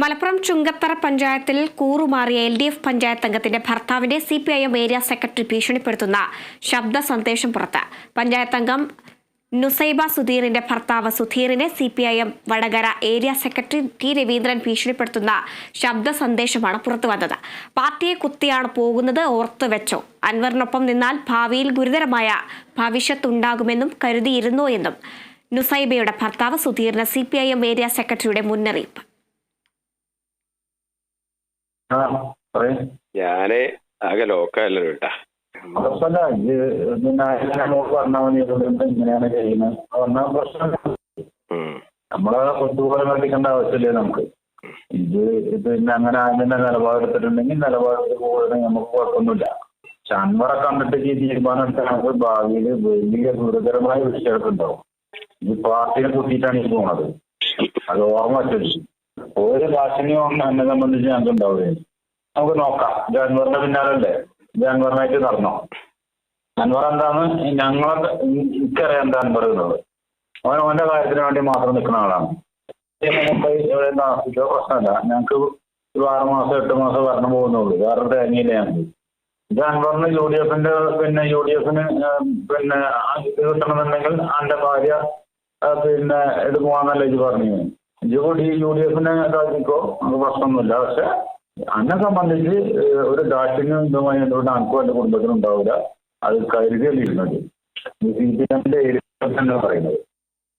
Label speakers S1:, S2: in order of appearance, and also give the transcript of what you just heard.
S1: മലപ്പുറം ചുങ്കത്തറ പഞ്ചായത്തിൽ കൂറുമാറിയ LDF പഞ്ചായത്ത് അംഗത്തിന്റെ ഭർത്താവിന്റെ CPIM area secretary ഭീഷണിപ്പെടുത്തുന്ന ശബ്ദ സന്ദേശം പുറത്ത്. പഞ്ചായത്ത് അംഗം നുസൈബ സുധീറിന്റെ ഭർത്താവ് സുധീറിനെ CPIM Vadakara area secretary T Raveendran ഭീഷണിപ്പെടുത്തുന്ന ശബ്ദ സന്ദേശമാണ് പുറത്തുവന്നത്. പാർട്ടിയെ കുത്തിയാണ് പോകുന്നത്, ഓർത്തുവെച്ചോ. അൻവറിനൊപ്പം നിന്നാൽ ഭാവിയിൽ ഗുരുതരമായ ഭവിഷ്യത്തുണ്ടാകുമെന്നും കരുതിയിരുന്നോ എന്നും നുസൈബയുടെ ഭർത്താവ് സുധീറിന് CPIM ഏരിയ സെക്രട്ടറിയുടെ മുന്നറിയിപ്പ്.
S2: ഞാന് ആകെ ലോക്കല്ലോ കേട്ടാ.
S3: ഇങ്ങനെയാണ് ചെയ്യുന്നത് പറഞ്ഞാൽ പ്രശ്നം നമ്മളെ കൊത്തുപോലെ കണ്ടിക്കേണ്ട ആവശ്യമില്ലേ നമുക്ക്. പിന്നെ അങ്ങനെ അതിന്റെ നിലപാടെടുത്തിട്ടുണ്ടെങ്കിൽ നിലപാടെടുത്ത് പോകുകയാണെങ്കിൽ നമുക്ക് കുഴപ്പമൊന്നുമില്ല. പക്ഷെ അൻവറെ കണ്ടിട്ട് ഈ തീരുമാനം എടുത്താൽ നമുക്ക് ഭാവിയിൽ വലിയ ഗുരുതരമായ വിഷയങ്ങളുണ്ടാവും. ഈ പാർട്ടിയെ കുത്തിയിട്ടാണ് ഈ പോണത്. അത് ഓർമ്മ വെച്ചു. ഒരു ഭാഷണിയും എന്നെ സംബന്ധിച്ച് ഞങ്ങൾക്ക് ഉണ്ടാവുകയും നമുക്ക് നോക്കാം. അൻവറിന്റെ പിന്നാലല്ലേ അൻവറിനായിട്ട് നടന്നോ? അൻവർ എന്താണ് എനിക്കറിയാം എന്താ അൻവർ എന്നുള്ളത്. ഓന്റെ കാര്യത്തിന് വേണ്ടി മാത്രം നിൽക്കുന്ന ആളാണ്. നാസിക്കോ പ്രശ്നമല്ല. ഞങ്ങൾക്ക് ഒരു 6 മാസം 8 മാസം ഭരണം പോകുന്നുള്ളൂ. വേറെ തേങ്ങയില്ല ഞങ്ങൾക്ക്. ഇത് അൻവറിന് UDFന്റെ UDFന് ഇത് കിട്ടണമെന്നുണ്ടെങ്കിൽ എന്റെ ഭാര്യ ഇത് പോകാന്നല്ല ഇത് പറഞ്ഞു. UDFനെ ഇതാക്കിക്കോ, നമുക്ക് പ്രശ്നമൊന്നുമില്ല. പക്ഷെ എന്നെ സംബന്ധിച്ച് ഒരു ദാക്ഷിണ്യം ഇതുമായി എന്തുകൊണ്ട് എനിക്കും എന്റെ കുടുംബത്തിനും ഉണ്ടാവില്ല. അത് കരുതിയല്ലിരുന്നത് CPIMന്റെ ഏരിയ തന്നെ പറയുന്നത്.